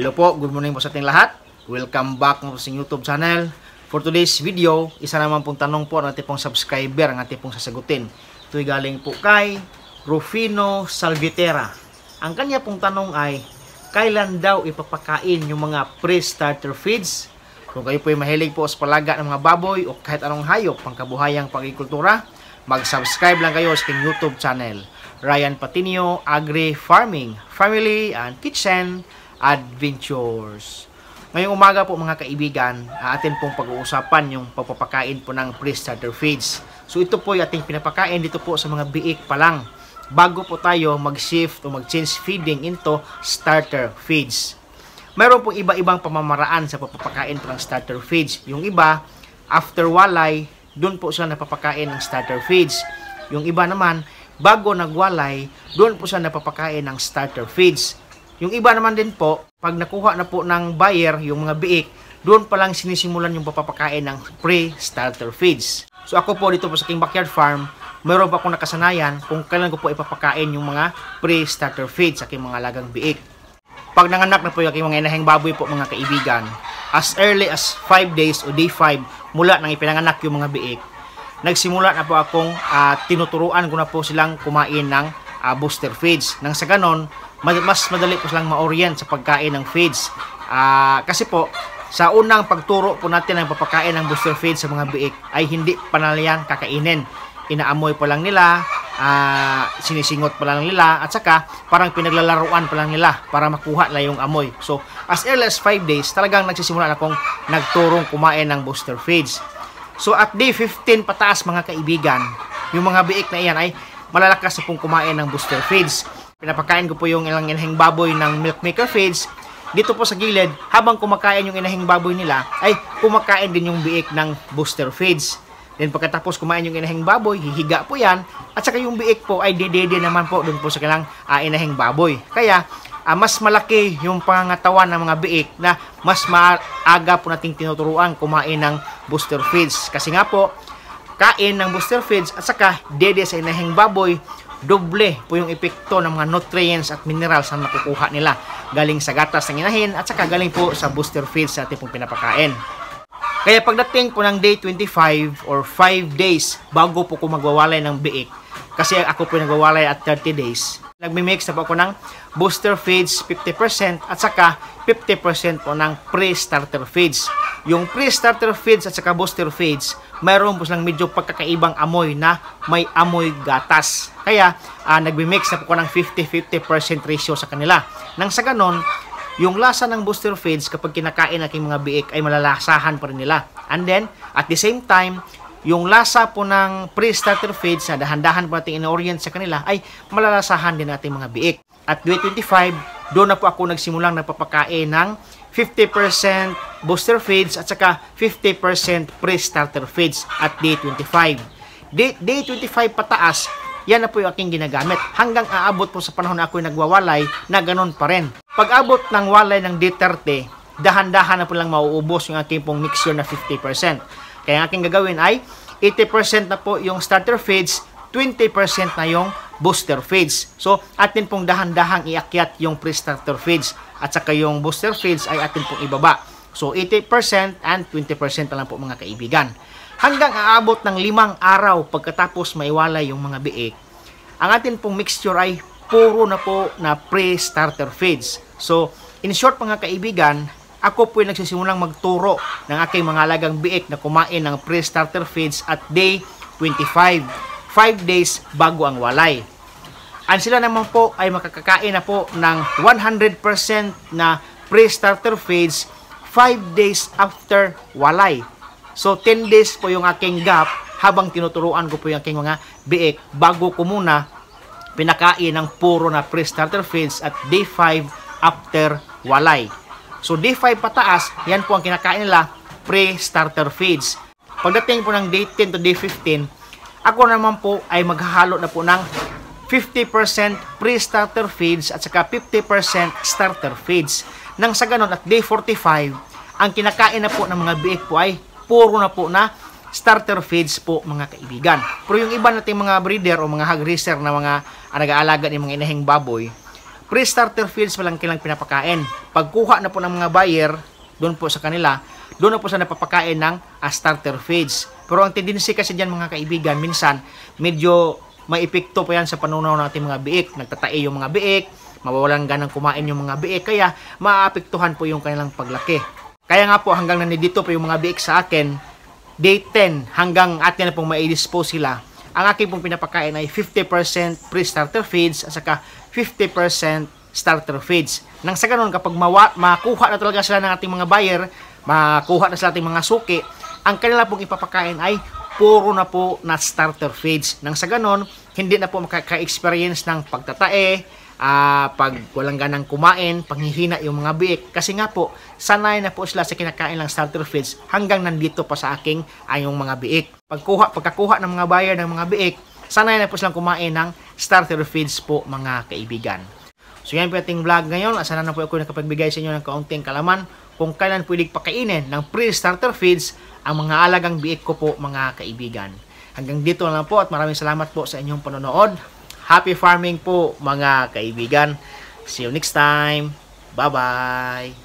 Hello po, good morning po sa ating lahat. Welcome back po sa YouTube channel. For today's video, isa naman pong tanong po ng ating pong subscriber ang ating pong sasagutin. Ito'y galing po kay Rufino Salvatierra. Ang kanya pong tanong ay, kailan daw ipapakain yung mga pre-starter feeds? Kung kayo po ay mahilig po sa palaga ng mga baboy o kahit anong hayop pangkabuhayang pag-agrikultura, mag-subscribe lang kayo sa ating YouTube channel. Ryan Patinio, Agri Farming, Family and Kitchen Adventures. Ngayong umaga po mga kaibigan, atin pong pag-uusapan yung pagpapakain po ng pre-starter feeds. So ito po yung ating pinapakain dito po sa mga biik pa lang, bago po tayo mag-shift o mag-change feeding into starter feeds. Mayroon pong iba-ibang pamamaraan sa pagpapakain po ng starter feeds. Yung iba, after walay, doon po sila napapakain ng starter feeds. Yung iba naman, bago nagwalay, doon po siya napapakain ng starter feeds. Yung iba naman din po, pag nakuha na po ng buyer yung mga biik, doon pa lang sinisimulan yung papapakain ng pre-starter feeds. So ako po dito po sa King Backyard Farm, mayroon pa akong nakasanayan kung kailan ko po ipapakain yung mga pre-starter feeds sa aking mga alagang biik. Pag nanganak na po yung aking mga inahing baboy po mga kaibigan, as early as 5 days o day 5 mula nang ipinanganak yung mga biik, nagsimula na po akong tinuturuan ko na po silang kumain ng booster feeds. Nang sa ganon, mas madali po silang ma-orient sa pagkain ng feeds. Kasi po, sa unang pagturo po natin ng papakain ng booster feeds sa mga biik, ay hindi pa na yan kakainin. Inaamoy pa lang nila, sinisingot pa lang nila, at saka parang pinaglalaruan pa lang nila para makuha na yung amoy. So, as early as 5 days, talagang nagsisimula na akong nagturong kumain ng booster feeds. So at day 15 pataas mga kaibigan, yung mga biik na iyan ay malalakas na pong kumain ng booster feeds. Pinapakain ko po yung ilang inahing baboy ng milk maker feeds. Dito po sa gilid, habang kumakain yung inahing baboy nila, ay kumakain din yung biik ng booster feeds. Then pagkatapos kumain yung inahing baboy, hihiga po yan. At saka yung biik po ay didede naman po dun po sa kailang inahing baboy. Kaya mas malaki yung pangangatawan ng mga biik na mas maaga po nating tinuturuan kumain ng booster feeds. Kasi nga po, kain ng booster feeds at saka dede sa inahing baboy, doble po yung epekto ng mga nutrients at minerals na nakukuha nila galing sa gatas ng inahin at saka galing po sa booster feeds na ating pong pinapakain. Kaya pagdating po ng day 25 or 5 days bago po ko magwawalay ng biik, kasi ako po nagwawalay at 30 days, nagmi-mix na po ako ng booster feeds 50% at saka 50% po ng pre-starter feeds. Yung pre-starter feeds at saka booster feeds, mayroon po silang medyo pagkakaibang amoy na may amoy gatas. Kaya nagmi-mix na po ako ng 50-50% ratio sa kanila. Nang sa ganon, yung lasa ng booster feeds kapag kinakain aking mga biik ay malalasahan pa rin nila. And then, at the same time, yung lasa po ng pre-starter feeds na dahan-dahan po natin in-orient sa kanila ay malalasahan din natin mga biik. At day 25, doon na po ako nagsimulang napapakain ng 50% booster feeds at saka 50% pre-starter feeds at day 25. Day 25 pataas, yan na po yung aking ginagamit. Hanggang aabot po sa panahon na ako nagwawalay na ganun pa rin. Pag abot ng walay ng day 30, dahan-dahan na po lang mauubos yung aking pong mixture na 50%. Kaya ang aking gagawin ay 80% na po yung starter feeds, 20% na yung booster feeds. So, atin pong dahan-dahang iakyat yung pre-starter feeds at saka yung booster feeds ay atin pong ibaba. So, 80% and 20% na lang po mga kaibigan. Hanggang aabot ng 5 araw pagkatapos maiwalay yung mga biik, ang atin pong mixture ay puro na po na pre-starter feeds. So, in short mga kaibigan, ako po ay nagsisimulang magturo ng aking mga alagang biik na kumain ng pre-starter feeds at day 25. 5 days bago ang walay. Ang sila naman po ay makakakain na po ng 100% na pre-starter feeds 5 days after walay. So 10 days po yung aking gap habang tinuturuan ko po yung aking mga biik bago ko muna pinakain ng puro na pre-starter feeds at day 5 after walay. So day 5 pataas, yan po ang kinakain nila, pre-starter feeds. Pagdating po ng day 10 to day 15, ako naman po ay maghahalo na po ng 50% pre-starter feeds at saka 50% starter feeds. Nang sa ganon at day 45, ang kinakain na po ng mga biik po ay puro na po na starter feeds po mga kaibigan. Pero yung iba nating mga breeder o mga hog raiser na mga nag-aalaga ng mga inahing baboy, pre-starter feeds pa lang kailang pinapakain. Pagkuha na po ng mga buyer, doon po sa kanila, doon na po sa napapakain ng starter feeds. Pero ang tendency kasi dyan mga kaibigan, minsan, medyo may epekto pa yan sa panunaw natin mga biik. Nagtatae yung mga biik, mawawalan ganang kumain yung mga biik, kaya maapektuhan po yung kanilang paglaki. Kaya nga po, hanggang nandito po yung mga biik sa akin, day 10 hanggang atin na pong ma-dispose sila, ang aking pong pinapakain ay 50% pre-starter feeds at saka 50% starter feeds. Nang sa ganun, kapag makuha na talaga sila ng ating mga buyer, makuha na sila ating mga suki, ang kanila pong ipapakain ay puro na po na starter feeds. Nang sa ganun, hindi na po makaka-experience ng pagtatae, pag walang ganang kumain, panghihina yung mga biik. Kasi nga po, sanay na po sila sa kinakain ng starter feeds hanggang nandito pa sa aking yung mga biik. Pagkakuha ng mga buyer ng mga biik, sanay na po silang kumain ng starter feeds po mga kaibigan. So yan po ating vlog ngayon. Sana na po ako nakapagbigay sa inyo ng kaunting kalaman kung kailan pwedeng pakainin ng pre-starter feeds ang mga alagang biik ko po mga kaibigan. Hanggang dito na lang po at maraming salamat po sa inyong panonood. Happy farming po mga kaibigan. See you next time. Bye-bye.